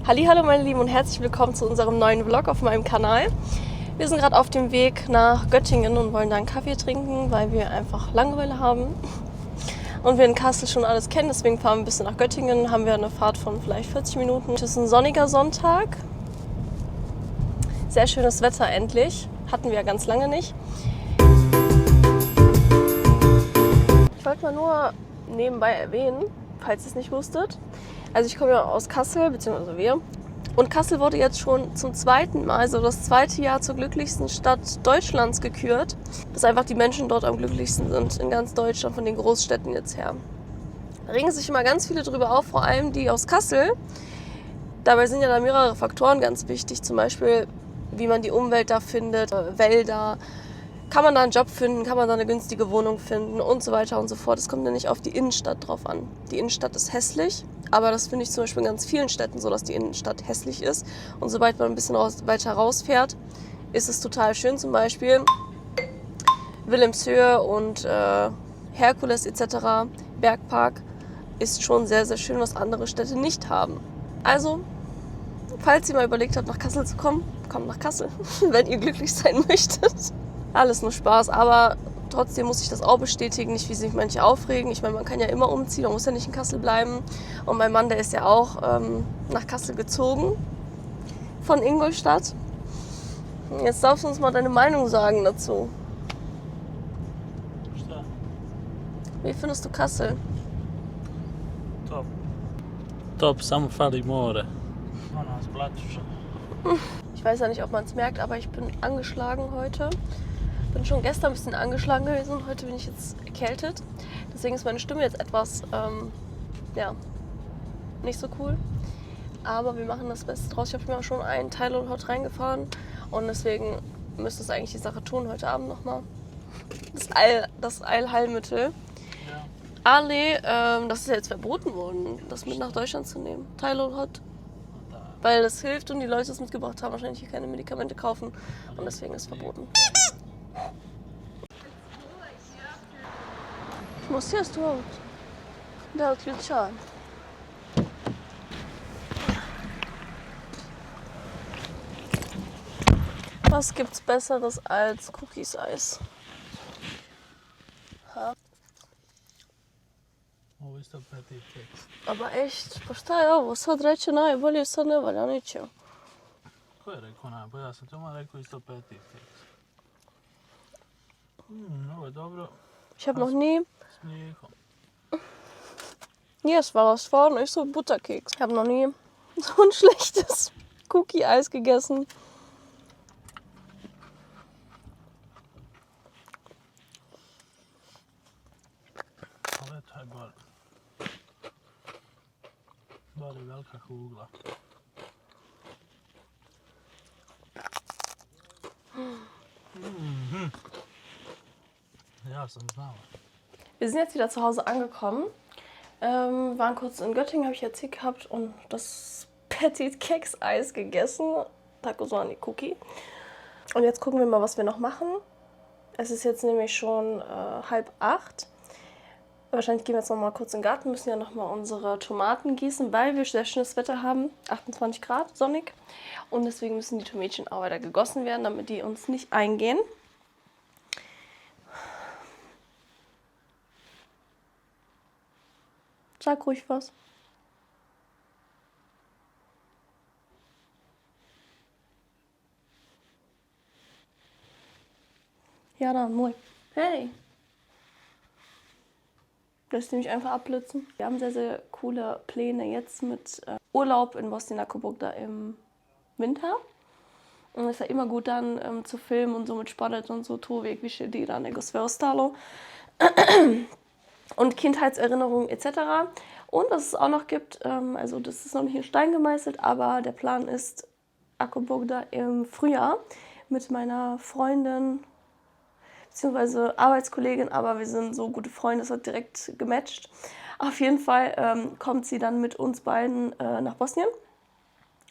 Hallihallo meine Lieben und herzlich willkommen zu unserem neuen Vlog auf meinem Kanal. Wir sind gerade auf dem Weg nach Göttingen und wollen da einen Kaffee trinken, weil wir einfach Langeweile haben. Und wir in Kassel schon alles kennen, deswegen fahren wir ein bisschen nach Göttingen. Haben wir eine Fahrt von vielleicht 40 Minuten. Es ist ein sonniger Sonntag. Sehr schönes Wetter endlich. Hatten wir ja ganz lange nicht. Ich wollte mal nur nebenbei erwähnen, falls ihr es nicht wusstet. Also ich komme ja aus Kassel, beziehungsweise wir. Und Kassel wurde jetzt schon zum zweiten Mal, also das zweite Jahr zur glücklichsten Stadt Deutschlands gekürt. Dass einfach die Menschen dort am glücklichsten sind in ganz Deutschland, von den Großstädten jetzt her. Da regen sich immer ganz viele drüber auf, vor allem die aus Kassel. Dabei sind ja da mehrere Faktoren ganz wichtig, zum Beispiel wie man die Umwelt da findet, Wälder. Kann man da einen Job finden, kann man da eine günstige Wohnung finden und so weiter und so fort. Es kommt ja nicht auf die Innenstadt drauf an. Die Innenstadt ist hässlich, aber das finde ich zum Beispiel in ganz vielen Städten so, dass die Innenstadt hässlich ist. Und sobald man ein bisschen weiter rausfährt, ist es total schön. Zum Beispiel Wilhelmshöhe und Herkules etc., Bergpark, ist schon sehr, sehr schön, was andere Städte nicht haben. Also, falls ihr mal überlegt habt, nach Kassel zu kommen, kommt nach Kassel, wenn ihr glücklich sein möchtet. Alles nur Spaß, aber trotzdem muss ich das auch bestätigen, nicht wie sich manche aufregen. Ich meine, man kann ja immer umziehen, man muss ja nicht in Kassel bleiben. Und mein Mann, der ist ja auch nach Kassel gezogen von Ingolstadt. Jetzt darfst du uns mal deine Meinung sagen dazu. Wie findest du Kassel? Top. Top, samo fali more. Ono, splaćiš. Ich weiß ja nicht, ob man es merkt, aber ich bin angeschlagen heute. Bin schon gestern ein bisschen angeschlagen gewesen und heute bin ich jetzt erkältet. Deswegen ist meine Stimme jetzt etwas, nicht so cool. Aber wir machen das Beste draus. Ich habe mir auch schon einen Tylenol Hot reingefahren und deswegen müsste es eigentlich die Sache tun heute Abend nochmal. Das Allheilmittel. Ja. Ale, das ist ja jetzt verboten worden, das mit nach Deutschland zu nehmen. Tylenol Hot. Weil das hilft und die Leute es mitgebracht haben, wahrscheinlich hier keine Medikamente kaufen und deswegen ist es verboten. Måste jag stå ut? Det är ett kör. Was gibt's Besseres als Cookies-Eis? Ovo isto petit keks. Aber echt, pa šta je ovo? Sad reći najbolje, sad ne valja ničeo. Ko je rekao najbolje? Ja sam tamo rekao isto petit keks. Ovo je dobro. Ich habe noch nie... S mlijekom. Hier, es war was vorne, nicht so Butterkeks. Ich habe noch nie so ein schlechtes Cookie-Eis gegessen. Ovo je taj bar. Bar je velika kugla. Ja sam znala. Wir sind jetzt wieder zu Hause angekommen. Waren kurz in Göttingen, habe ich erzählt gehabt, und das Petit Keks-Eis gegessen. Takozani Cookie. Und jetzt gucken wir mal, was wir noch machen. Es ist jetzt nämlich schon 7:30. Wahrscheinlich gehen wir jetzt noch mal kurz in den Garten, müssen ja noch mal unsere Tomaten gießen, weil wir sehr schönes Wetter haben. 28 Grad, sonnig. Und deswegen müssen die Tomätchen auch weiter gegossen werden, damit die uns nicht eingehen. Sag ruhig was. Ja, dann, moin. Hey! Lässt du mich einfach abblitzen. Wir haben sehr, sehr coole Pläne jetzt mit Urlaub in Bosnien-Herzegovina da im Winter. Und es ist ja immer gut dann zu filmen und so mit Sport und so, to uvijek više dira nego sve ostalo. Und Kindheitserinnerungen etc. Und was es auch noch gibt, also das ist noch nicht in Stein gemeißelt, aber der Plan ist, ako Bog da, im Frühjahr mit meiner Freundin beziehungsweise Arbeitskollegin, aber wir sind so gute Freunde, es hat direkt gematcht. Auf jeden Fall kommt sie dann mit uns beiden nach Bosnien.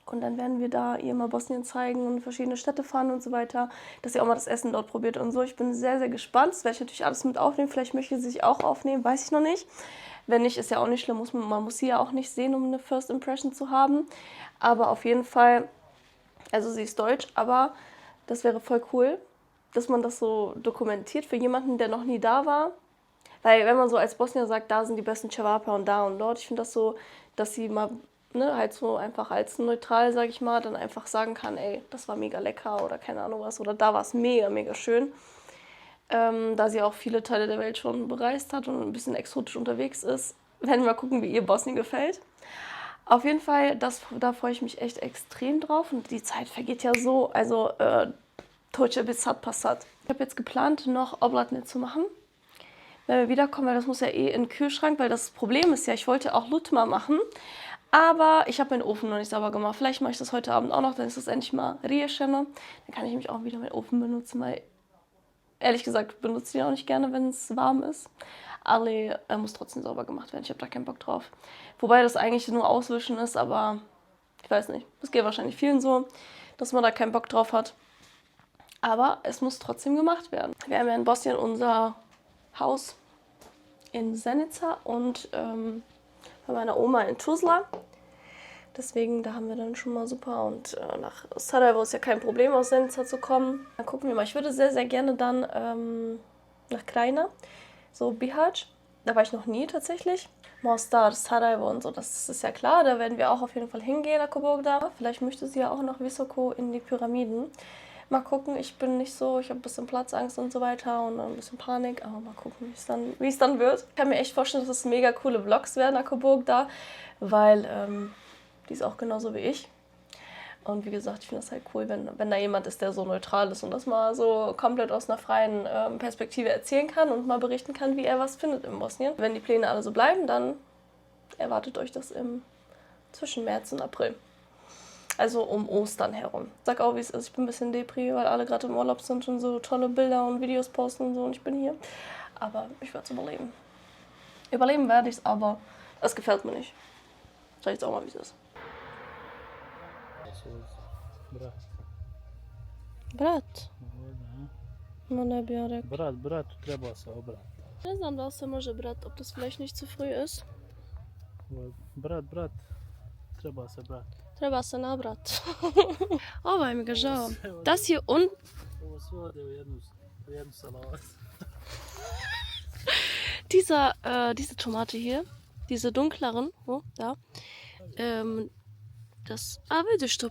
Und dann werden wir da ihr mal Bosnien zeigen und verschiedene Städte fahren und so weiter, dass sie auch mal das Essen dort probiert und so. Ich bin sehr, sehr gespannt. Das werde ich natürlich alles mit aufnehmen. Vielleicht möchte sie sich auch aufnehmen, weiß ich noch nicht. Wenn nicht, ist ja auch nicht schlimm. Man muss sie ja auch nicht sehen, um eine First Impression zu haben. Aber auf jeden Fall, also sie ist deutsch, aber das wäre voll cool, dass man das so dokumentiert für jemanden, der noch nie da war. Weil wenn man so als Bosnier sagt, da sind die besten Cevape und da und dort, ich finde das so, dass sie mal halt so einfach als neutral, sag ich mal, dann einfach sagen kann, ey, das war mega lecker oder keine Ahnung was oder da war es mega, mega schön. Da sie auch viele Teile der Welt schon bereist hat und ein bisschen exotisch unterwegs ist, werden wir mal gucken, wie ihr Bosnien gefällt. Auf jeden Fall, da freue ich mich echt extrem drauf und die Zeit vergeht ja so, also Toce bis hat passat. Ich habe jetzt geplant, noch Oblatne zu machen, wenn wir wiederkommen, weil das muss ja eh in den Kühlschrank, weil das Problem ist ja, ich wollte auch Lutma machen, aber ich habe meinen Ofen noch nicht sauber gemacht. Vielleicht mache ich das heute Abend auch noch, dann ist das endlich mal Riješeno. Dann kann ich nämlich auch wieder meinen Ofen benutzen, weil ehrlich gesagt benutze ich ihn auch nicht gerne, wenn es warm ist. Ale muss trotzdem sauber gemacht werden, ich habe da keinen Bock drauf. Wobei das eigentlich nur auswischen ist, aber ich weiß nicht. Das geht wahrscheinlich vielen so, dass man da keinen Bock drauf hat. Aber es muss trotzdem gemacht werden. Wir haben ja in Bosnien unser Haus in Zenica und bei meiner Oma in Tuzla. Deswegen, da haben wir dann schon mal super. Und nach Sarajevo ist ja kein Problem, aus Zenica zu kommen. Dann gucken wir mal. Ich würde sehr, sehr gerne dann nach Krajina, so Bihać. Da war ich noch nie tatsächlich. Mostar, Sarajevo und so, das ist ja klar. Da werden wir auch auf jeden Fall hingehen, nach Koborgda. Vielleicht möchte sie ja auch nach Visoko in die Pyramiden. Mal gucken, ich bin nicht so, ich habe ein bisschen Platzangst und so weiter und ein bisschen Panik, aber mal gucken, wie es dann wird. Ich kann mir echt vorstellen, dass es mega coole Vlogs werden, Koborgda, weil die ist auch genauso wie ich. Und wie gesagt, ich finde das halt cool, wenn da jemand ist, der so neutral ist und das mal so komplett aus einer freien Perspektive erzählen kann und mal berichten kann, wie er was findet in Bosnien. Wenn die Pläne alle so bleiben, dann erwartet euch das zwischen März und April. Also um Ostern herum. Ich sag auch, wie es ist. Ich bin ein bisschen depri, weil alle gerade im Urlaub sind und so tolle Bilder und Videos posten und so und ich bin hier. Aber ich werde es überleben. Überleben werde ich es, aber es gefällt mir nicht. Sag ich jetzt auch mal, wie es ist. Brat? No ne biorę. Brat, treba se obrat. Nie znam, da se może brat, ob das vielleicht nicht zu früh ist. Brat, treba se brat. Treba se nabrat. Ovaj mi ga žao. Das hier und... Ovo sve ode u jednu salavat. Diese Tomate hier, diese dunkleren, da, das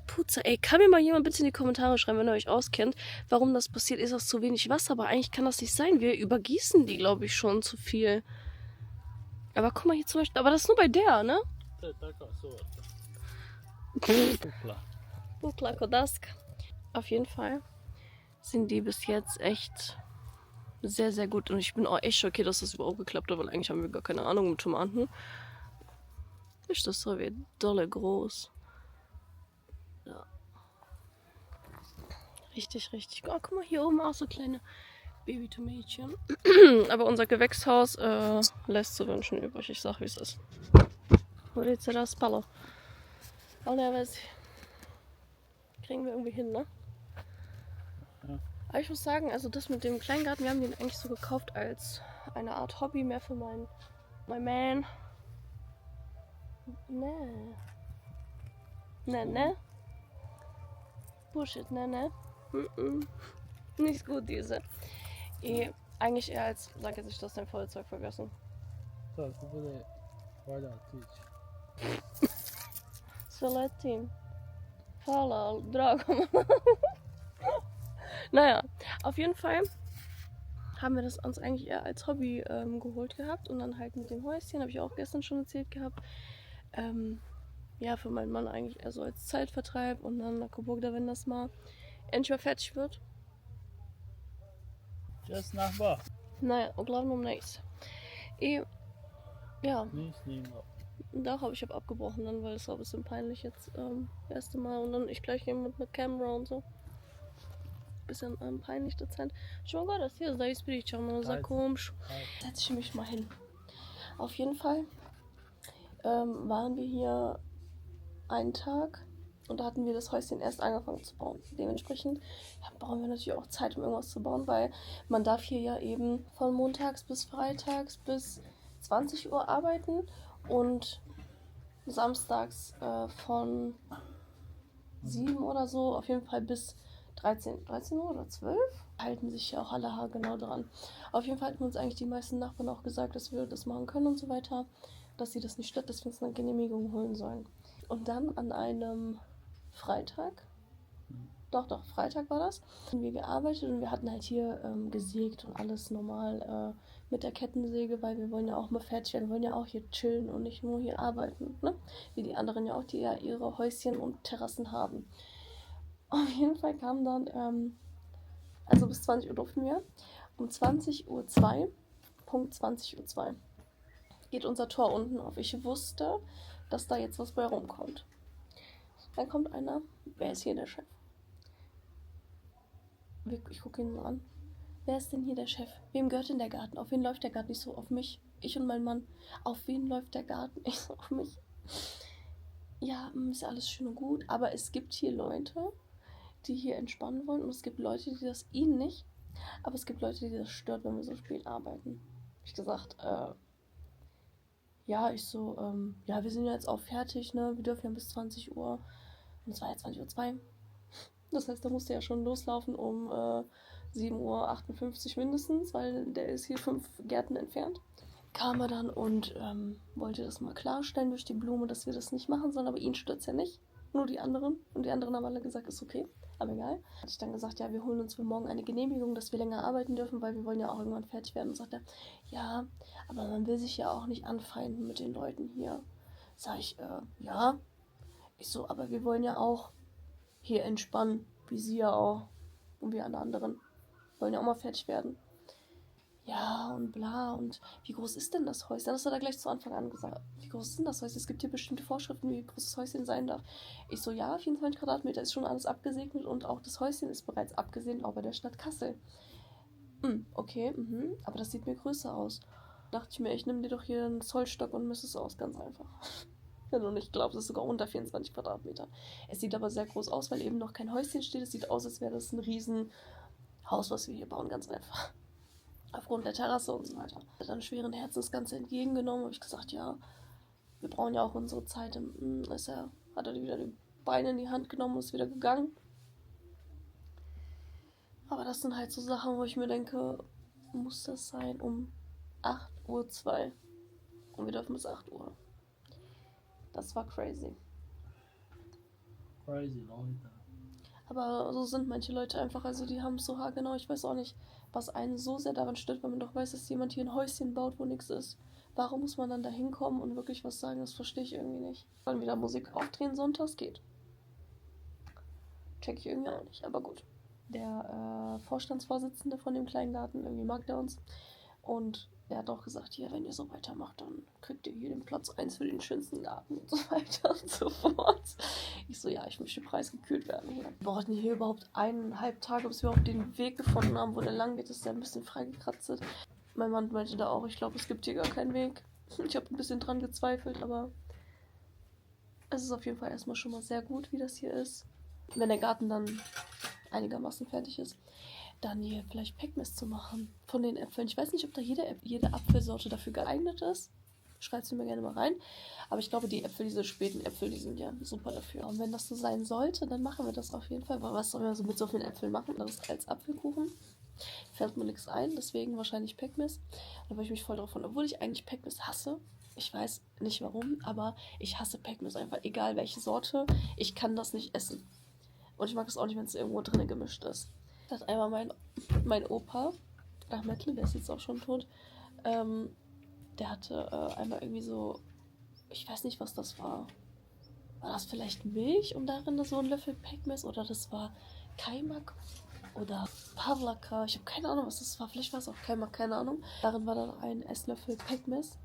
Putzer. Ey, kann mir mal jemand bitte in die Kommentare schreiben, wenn ihr euch auskennt, warum das passiert? Ist das zu wenig Wasser? Aber eigentlich kann das nicht sein. Wir übergießen die, glaube ich, schon zu viel. Aber guck mal hier zum Beispiel. Aber das ist nur bei der, ne? Bukla Kodask. Auf jeden Fall sind die bis jetzt echt sehr, sehr gut. Und ich bin auch echt schockiert, dass das überhaupt geklappt hat, weil eigentlich haben wir gar keine Ahnung mit Tomaten. Ist das so wie dolle groß. Ja. Richtig, richtig. Oh, guck mal, hier oben auch so kleine Babytomätchen. Aber unser Gewächshaus lässt zu wünschen übrig. Ich sag, wie es ist. Ulica raspalo. Aber ja, weiß ich. Kriegen wir irgendwie hin, ne? Ja. Aber ich muss sagen, also das mit dem Kleingarten, wir haben den eigentlich so gekauft als eine Art Hobby mehr für mein Man. Ne? Bullshit, ne? Nicht gut, diese. Eigentlich eher als, sag jetzt nicht, dass dein Feuerzeug vergessen. Tak, to bude valja otići. Sve letim. Hvala, drago. Naja, auf jeden Fall haben wir das uns eigentlich eher als Hobby geholt gehabt und dann halt mit dem Häuschen, habe ich auch gestern schon erzählt gehabt, ja, für meinen Mann eigentlich eher so als Zeitvertreib und dann nach Koborgda, wenn das mal endlich mal fertig wird. Just nachbar. Naja, uglavnom nice. Ja, Nis snimao. doch, aber ich habe abgebrochen dann, weil es war ein bisschen peinlich jetzt erste Mal und dann ich gleich mit einer Kamera und so. Bisschen peinlich dezent. Schon mal das hier, da ist Bildschirm, so komisch. Setz ich mich mal hin. Auf jeden Fall waren wir hier einen Tag und da hatten wir das Häuschen erst angefangen zu bauen. Dementsprechend brauchen wir natürlich auch Zeit, um irgendwas zu bauen, weil man darf hier ja eben von montags bis freitags bis 20 Uhr arbeiten und samstags von 7 oder so, auf jeden Fall bis 13 Uhr oder 12. Halten sich ja auch alle haargenau dran. Auf jeden Fall hatten uns eigentlich die meisten Nachbarn auch gesagt, dass wir das machen können und so weiter, dass sie das nicht stört, dass wir uns eine Genehmigung holen sollen. Und dann an einem Freitag, Freitag war das, haben wir gearbeitet und wir hatten halt hier gesägt und alles normal mit der Kettensäge, weil wir wollen ja auch mal fertig werden, wir wollen ja auch hier chillen und nicht nur hier arbeiten, ne? Wie die anderen ja auch, die ja ihre Häuschen und Terrassen haben. Auf jeden Fall kam dann, also bis 20 Uhr durften wir, um 20:02 Uhr, Punkt 20:02 Uhr, geht unser Tor unten auf. Ich wusste, dass da jetzt was bei rumkommt. Dann kommt einer, wer ist hier der Chef? Ich gucke ihn so an. Wer ist denn hier der Chef? Wem gehört denn der Garten? Auf wen läuft der Garten? Ich so, auf mich. Ich und mein Mann. Auf wen läuft der Garten? Ich so, auf mich. Ja, ist alles schön und gut, aber es gibt hier Leute, die hier entspannen wollen und es gibt Leute, die das ihnen nicht, aber es gibt Leute, die das stört, wenn wir so spät arbeiten. Hab ich gesagt, ja, ich so, ja, wir sind ja jetzt auch fertig, ne, wir dürfen ja bis 20 Uhr und es war ja 20:02 Uhr. Das heißt, da musste ja schon loslaufen um 7:58 Uhr mindestens, weil der ist hier 5 Gärten entfernt. Kam er dann und wollte das mal klarstellen durch die Blume, dass wir das nicht machen sollen, aber ihn stört's ja nicht. Nur die anderen. Und die anderen haben alle gesagt, ist okay, aber egal. Hatte ich dann gesagt, ja, wir holen uns für morgen eine Genehmigung, dass wir länger arbeiten dürfen, weil wir wollen ja auch irgendwann fertig werden. Und sagt er, ja, aber man will sich ja auch nicht anfreunden mit den Leuten hier. Sag ich, ja. Ich so, aber wir wollen ja auch hier entspannen, wie sie ja auch. Und wir alle anderen. Wollen ja auch mal fertig werden. Ja, und bla, und wie groß ist denn das Häuschen? Das hat er gleich zu Anfang an gesagt. Wie groß ist denn das Häuschen? Es gibt hier bestimmte Vorschriften, wie groß das Häuschen sein darf. Ich so, ja, 24 Quadratmeter ist schon alles abgesegnet und auch das Häuschen ist bereits abgesegnet, auch bei der Stadt Kassel. Okay, aber das sieht mir größer aus. Dachte ich mir, ich nehme dir doch hier einen Zollstock und misst es aus, ganz einfach. Wenn du nicht glaubst, es ist sogar unter 24 Quadratmeter. Es sieht aber sehr groß aus, weil eben noch kein Häuschen steht. Es sieht aus, als wäre das ein Riesenhaus, was wir hier bauen, ganz einfach. Aufgrund der Terrasse und so weiter. Hat dann schweren Herzens das Ganze entgegengenommen. Habe ich gesagt, ja, wir brauchen ja auch unsere Zeit. Hat er wieder die Beine in die Hand genommen und ist wieder gegangen. Aber das sind halt so Sachen, wo ich mir denke, muss das sein um 8:02 Uhr. Und wir dürfen bis 8 Uhr. Das war crazy. Crazy Leute. Aber so sind manche Leute einfach, also die haben es so haargenau. Ich weiß auch nicht, was einen so sehr daran stört, wenn man doch weiß, dass jemand hier ein Häuschen baut, wo nichts ist. Warum muss man dann da hinkommen und wirklich was sagen? Das verstehe ich irgendwie nicht. Wollen wieder Musik aufdrehen sonntags? Geht. Check ich irgendwie auch nicht, aber gut. Der Vorstandsvorsitzende von dem Kleingarten, irgendwie mag der uns. Und der hat auch gesagt, hier, wenn ihr so weitermacht, dann kriegt ihr hier den Platz 1 für den schönsten Garten und so weiter und so fort. Ich so, ja, ich möchte preisgekühlt werden hier. Wir brauchten hier überhaupt 1,5 Tage, bis wir überhaupt den Weg gefunden haben, wo der lang geht, ist der ein bisschen freigekratzt ist. Mein Mann meinte da auch, ich glaube, es gibt hier gar keinen Weg. Ich habe ein bisschen dran gezweifelt, aber es ist auf jeden Fall erstmal schon mal sehr gut, wie das hier ist. Wenn der Garten dann einigermaßen fertig ist, dann hier vielleicht Pekmess zu machen von den Äpfeln. Ich weiß nicht, ob da jede Apfelsorte dafür geeignet ist. Schreibt es mir gerne mal rein. Aber ich glaube, die Äpfel, diese späten Äpfel, die sind ja super dafür. Und wenn das so sein sollte, dann machen wir das auf jeden Fall. Weil was soll man so mit so vielen Äpfeln machen? Das ist als Apfelkuchen. Fällt mir nichts ein, deswegen wahrscheinlich Pekmess. Da würde ich mich voll drauf freuen. Obwohl ich eigentlich Pekmess hasse. Ich weiß nicht warum, aber ich hasse Pekmess einfach. Egal welche Sorte, ich kann das nicht essen. Und ich mag es auch nicht, wenn es irgendwo drin gemischt ist. Das hat einmal mein Opa, Ahmedle, der ist jetzt auch schon tot, der hatte einmal irgendwie so, ich weiß nicht, was das war. War das vielleicht Milch und darin so ein Löffel Pekmess oder das war Kaimak oder Pavlaka? Ich habe keine Ahnung, was das war. Vielleicht war es auch Kaimak, keine Ahnung. Darin war dann ein Esslöffel Pekmess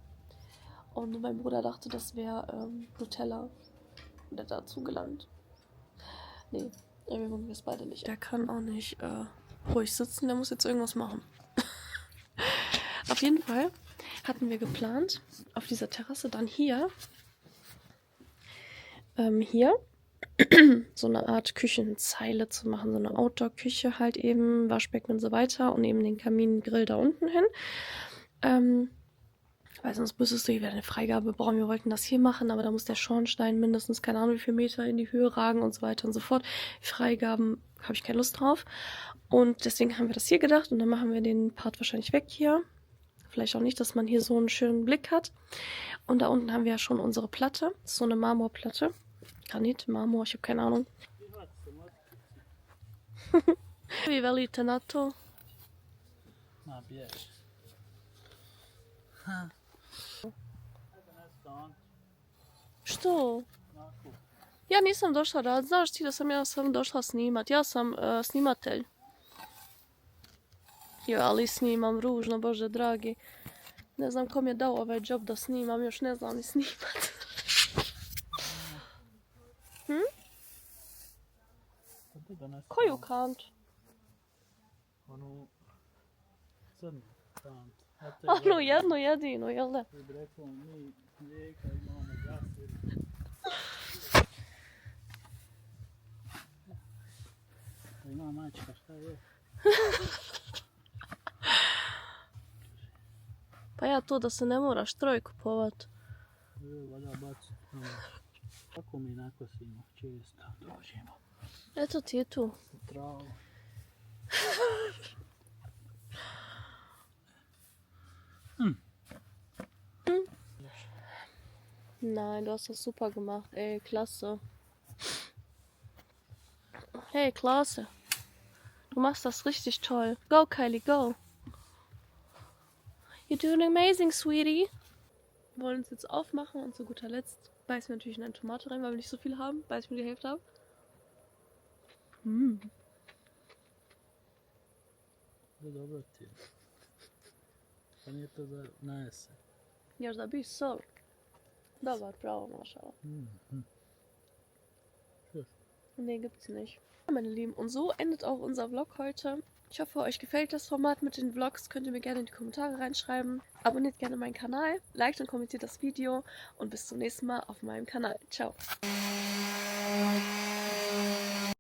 und mein Bruder dachte, das wäre Nutella und der hat dazu gelangt. Nee. Wir mögen das beide nicht. Der kann auch nicht ruhig sitzen, der muss jetzt irgendwas machen. Auf jeden Fall hatten wir geplant, auf dieser Terrasse dann hier so eine Art Küchenzeile zu machen, so eine Outdoor-Küche halt eben, Waschbecken und so weiter und eben den Kamingrill da unten hin. Weil sonst müsstest du hier wieder eine Freigabe brauchen. Wir wollten das hier machen, aber da muss der Schornstein mindestens, keine Ahnung, wie viele Meter in die Höhe ragen und so weiter und so fort. Freigaben habe ich keine Lust drauf. Und deswegen haben wir das hier gedacht und dann machen wir den Part wahrscheinlich weg hier. Vielleicht auch nicht, dass man hier so einen schönen Blick hat. Und da unten haben wir ja schon unsere Platte. Das ist so eine Marmorplatte. Granit, Marmor, ich habe keine Ahnung. Wie velite na to? Ma bjež. Što? Ja nisam došla rad. Znaš ti da sam došla snimat. Ja sam snimatelj. Jo, ali snimam ružno, bože dragi. Ne znam kom je dao ovaj job da snimam, još ne znam ni snimat. Koju kant? Onu crnu kant. Onu jednu jedinu, jel da? Bi rekao, mi mlijeka imamo gase. Ima mačka, šta je? Pa ja to da se ne moraš troj kupovat. Valja baci. Kako mi nakosimo često dođemo Eto ti je tu. u travu. Nein, du hast das super gemacht. Ey, klasse. Hey, klasse. Du machst das richtig toll. Go, Kylie, go. You're doing amazing, sweetie. Wir wollen uns jetzt aufmachen und zu guter Letzt beißen wir natürlich in eine Tomate rein, weil wir nicht so viel haben. Beißen wir die Hälfte ab. Da dobro ti je. Pa nije to za najesen. Još da bi sol. Dobar, bravo, Maschallah. Nee, gibt's nicht. Ja, meine Lieben, und so endet auch unser Vlog heute. Ich hoffe, euch gefällt das Format mit den Vlogs. Könnt ihr mir gerne in die Kommentare reinschreiben. Abonniert gerne meinen Kanal, liked und kommentiert das Video und bis zum nächsten Mal auf meinem Kanal. Ciao.